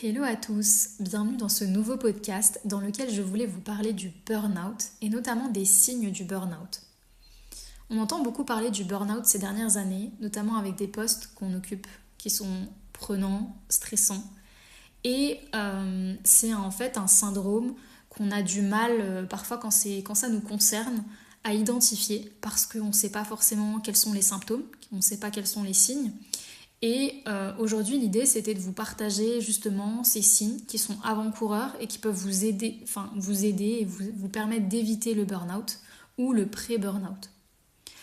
Hello à tous, bienvenue dans ce nouveau podcast dans lequel je voulais vous parler du burn-out et notamment des signes du burn-out. On entend beaucoup parler du burn-out ces dernières années, notamment avec des postes qu'on occupe qui sont prenants, stressants. Et c'est en fait un syndrome qu'on a du mal, parfois quand ça nous concerne, à identifier parce qu'on ne sait pas forcément quels sont les symptômes, on ne sait pas quels sont les signes. Et aujourd'hui, l'idée, c'était de vous partager justement ces signes qui sont avant-coureurs et qui peuvent vous aider et vous permettre d'éviter le burn-out ou le pré-burn-out.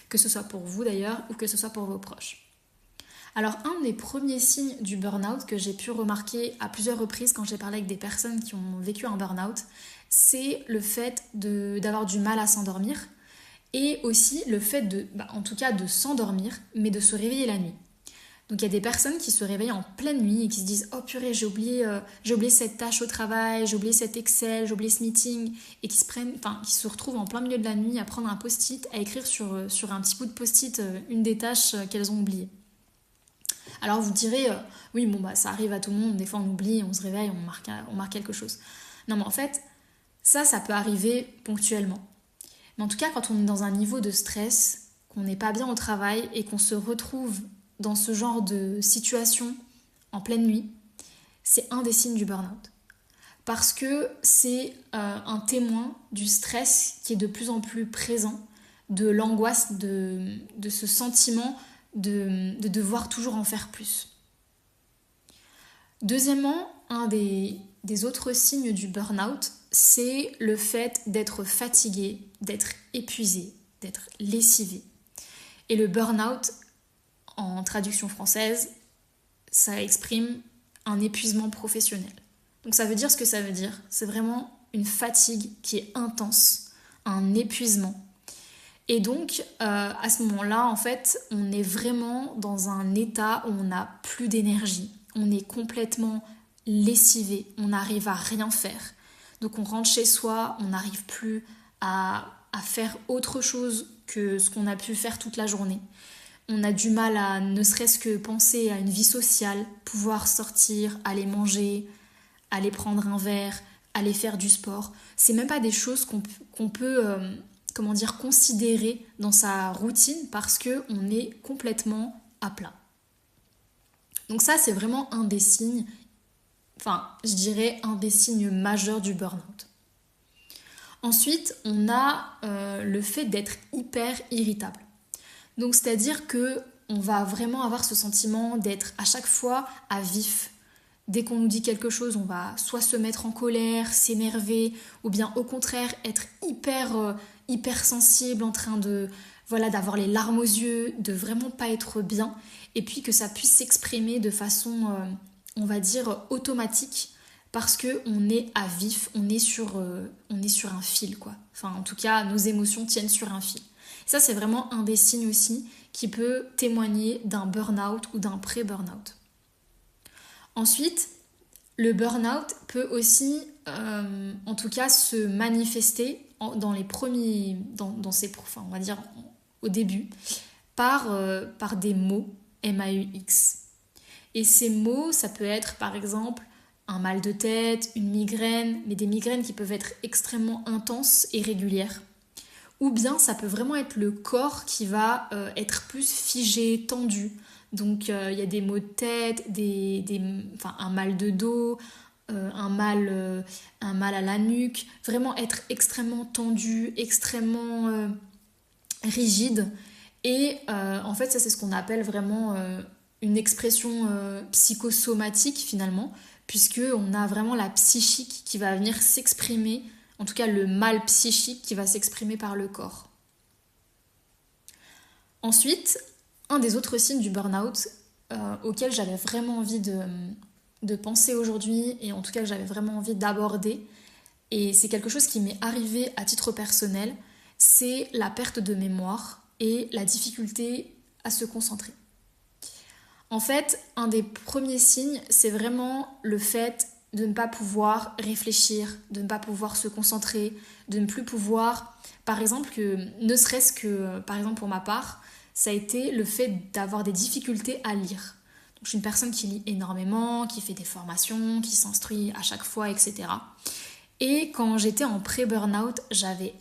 Que ce soit pour vous d'ailleurs ou que ce soit pour vos proches. Alors, un des premiers signes du burn-out que j'ai pu remarquer à plusieurs reprises quand j'ai parlé avec des personnes qui ont vécu un burn-out, c'est le fait d'avoir du mal à s'endormir et aussi le fait de s'endormir, mais de se réveiller la nuit. Donc il y a des personnes qui se réveillent en pleine nuit et qui se disent « Oh purée, j'ai oublié cette tâche au travail, j'ai oublié cet Excel, j'ai oublié ce meeting » et qui se retrouvent en plein milieu de la nuit à prendre un post-it, à écrire sur un petit bout de post-it une des tâches qu'elles ont oubliées. Alors vous direz « Oui, ça arrive à tout le monde, des fois on oublie, on se réveille, on marque quelque chose. » Non mais en fait, ça peut arriver ponctuellement. Mais en tout cas, quand on est dans un niveau de stress, qu'on n'est pas bien au travail et qu'on se retrouve dans ce genre de situation en pleine nuit, c'est un des signes du burn-out. Parce que c'est un témoin du stress qui est de plus en plus présent, de l'angoisse, de ce sentiment de devoir toujours en faire plus. Deuxièmement, un des autres signes du burn-out, c'est le fait d'être fatigué, d'être épuisé, d'être lessivé. Et le burn-out, en traduction française, ça exprime un épuisement professionnel. Donc ça veut dire ce que ça veut dire. C'est vraiment une fatigue qui est intense, un épuisement. Et donc, à ce moment-là, en fait, on est vraiment dans un état où on n'a plus d'énergie. On est complètement lessivé, on n'arrive à rien faire. Donc on rentre chez soi, on n'arrive plus à faire autre chose que ce qu'on a pu faire toute la journée. On a du mal à ne serait-ce que penser à une vie sociale, pouvoir sortir, aller manger, aller prendre un verre, aller faire du sport. C'est même pas des choses qu'on peut considérer dans sa routine parce qu'on est complètement à plat. Donc ça, c'est vraiment un des signes, je dirais un des signes majeurs du burn-out. Ensuite, on a le fait d'être hyper irritable. Donc c'est-à-dire qu'on va vraiment avoir ce sentiment d'être à chaque fois à vif. Dès qu'on nous dit quelque chose, on va soit se mettre en colère, s'énerver, ou bien au contraire être hyper sensible, en train d'avoir les larmes aux yeux, de vraiment pas être bien, et puis que ça puisse s'exprimer de façon, automatique, parce qu'on est à vif, on est sur un fil, quoi. En tout cas, nos émotions tiennent sur un fil. Ça, c'est vraiment un des signes aussi qui peut témoigner d'un burn-out ou d'un pré-burn-out. Ensuite, le burn-out peut aussi, en tout cas, se manifester dans les premiers, au début, par des maux, MAUX. Et ces maux, ça peut être, par exemple, un mal de tête, une migraine, mais des migraines qui peuvent être extrêmement intenses et régulières. Ou bien ça peut vraiment être le corps qui va être plus figé, tendu. Donc il y a des maux de tête, un mal de dos, un mal à la nuque. Vraiment être extrêmement tendu, extrêmement rigide. Et en fait ça c'est ce qu'on appelle vraiment une expression psychosomatique finalement, puisqu'on a vraiment la psychique qui va venir s'exprimer, en tout cas le mal psychique qui va s'exprimer par le corps. Ensuite, un des autres signes du burn-out auquel j'avais vraiment envie de penser aujourd'hui, et en tout cas que j'avais vraiment envie d'aborder, et c'est quelque chose qui m'est arrivé à titre personnel, c'est la perte de mémoire et la difficulté à se concentrer. En fait, un des premiers signes, c'est vraiment le fait de ne pas pouvoir réfléchir, de ne pas pouvoir se concentrer, de ne plus pouvoir, par exemple, ne serait-ce que, par exemple pour ma part, ça a été le fait d'avoir des difficultés à lire. Je suis une personne qui lit énormément, qui fait des formations, qui s'instruit à chaque fois, etc. Et quand j'étais en pré-burnout, j'avais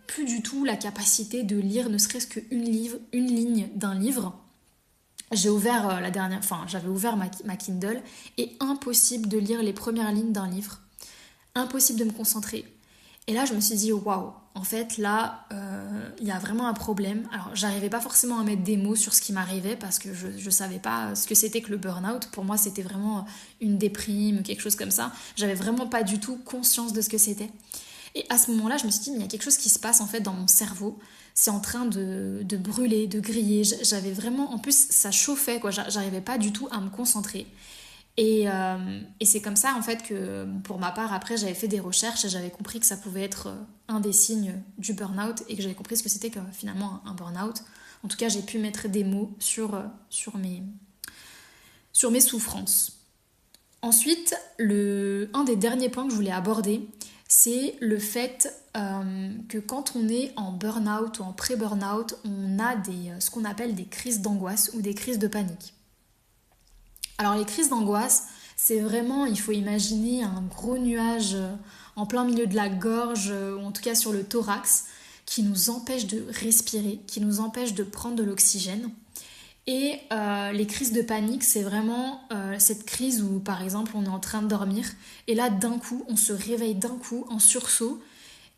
plus du tout la capacité de lire ne serait-ce qu'une ligne d'un livre. J'ai ouvert j'avais ouvert ma Kindle et impossible de lire les premières lignes d'un livre. Impossible de me concentrer. Et là, je me suis dit, waouh, en fait, là, il y a vraiment un problème. Alors, j'arrivais pas forcément à mettre des mots sur ce qui m'arrivait parce que je savais pas ce que c'était que le burn-out. Pour moi, c'était vraiment une déprime, quelque chose comme ça. J'avais vraiment pas du tout conscience de ce que c'était. Et à ce moment-là, je me suis dit, mais il y a quelque chose qui se passe en fait dans mon cerveau. C'est en train de brûler, de griller. J'avais vraiment, en plus, ça chauffait, quoi. J'arrivais pas du tout à me concentrer. Et c'est comme ça en fait que pour ma part après j'avais fait des recherches et j'avais compris que ça pouvait être un des signes du burn-out et que j'avais compris ce que c'était que finalement un burn-out. En tout cas j'ai pu mettre des mots sur mes souffrances. Ensuite, un des derniers points que je voulais aborder, c'est le fait que quand on est en burn-out ou en pré-burn-out, on a ce qu'on appelle des crises d'angoisse ou des crises de panique. Alors les crises d'angoisse, c'est vraiment, il faut imaginer un gros nuage en plein milieu de la gorge, ou en tout cas sur le thorax, qui nous empêche de respirer, qui nous empêche de prendre de l'oxygène. Et les crises de panique, c'est vraiment cette crise où par exemple on est en train de dormir et là d'un coup on se réveille d'un coup en sursaut,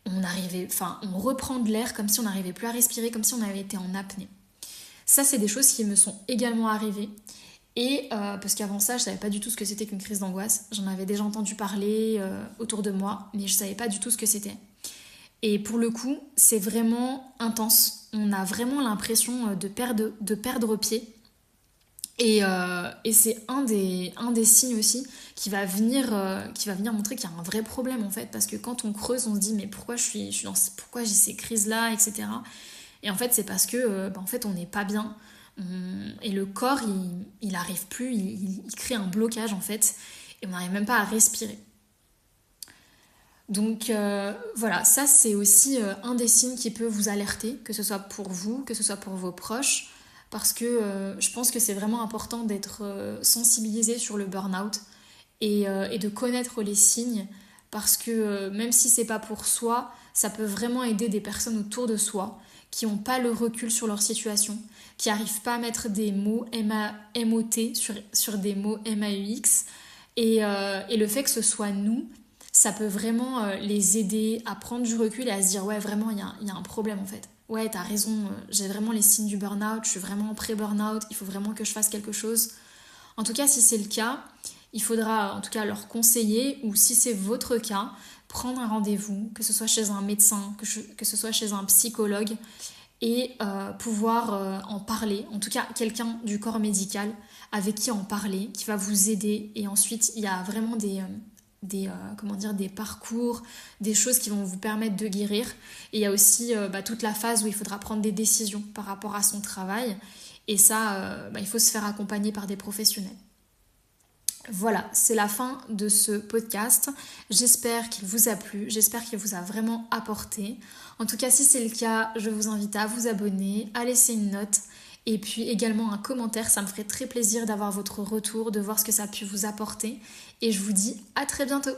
on reprend de l'air comme si on n'arrivait plus à respirer, comme si on avait été en apnée. Ça c'est des choses qui me sont également arrivées. Et parce qu'avant ça, je savais pas du tout ce que c'était qu'une crise d'angoisse. J'en avais déjà entendu parler autour de moi, mais je savais pas du tout ce que c'était. Et pour le coup, c'est vraiment intense. On a vraiment l'impression de perdre pied. Et c'est un des signes aussi qui va venir montrer qu'il y a un vrai problème en fait. Parce que quand on creuse, on se dit mais pourquoi pourquoi j'ai ces crises-là, etc. Et en fait, c'est parce que en fait, on n'est pas bien. Et le corps il arrive plus, il crée un blocage en fait et on n'arrive même pas à respirer. Donc voilà, ça c'est aussi un des signes qui peut vous alerter, que ce soit pour vous, que ce soit pour vos proches, parce que je pense que c'est vraiment important d'être sensibilisé sur le burn-out et de connaître les signes, parce que même si c'est pas pour soi, ça peut vraiment aider des personnes autour de soi qui n'ont pas le recul sur leur situation, qui n'arrivent pas à mettre des mots M-O-T sur des mots M-A-U-X. Et le fait que ce soit nous, ça peut vraiment les aider à prendre du recul et à se dire ouais vraiment il y a un problème en fait. Ouais t'as raison, j'ai vraiment les signes du burn-out, je suis vraiment en pré-burn-out, il faut vraiment que je fasse quelque chose. En tout cas si c'est le cas, il faudra en tout cas leur conseiller, ou si c'est votre cas, prendre un rendez-vous, que ce soit chez un médecin, que ce soit chez un psychologue, et pouvoir en parler, en tout cas quelqu'un du corps médical avec qui en parler, qui va vous aider. Et ensuite il y a vraiment des parcours, des choses qui vont vous permettre de guérir. Et il y a aussi toute la phase où il faudra prendre des décisions par rapport à son travail, et ça il faut se faire accompagner par des professionnels. Voilà, c'est la fin de ce podcast. J'espère qu'il vous a plu, j'espère qu'il vous a vraiment apporté. En tout cas, si c'est le cas, je vous invite à vous abonner, à laisser une note et puis également un commentaire. Ça me ferait très plaisir d'avoir votre retour, de voir ce que ça a pu vous apporter. Et je vous dis à très bientôt.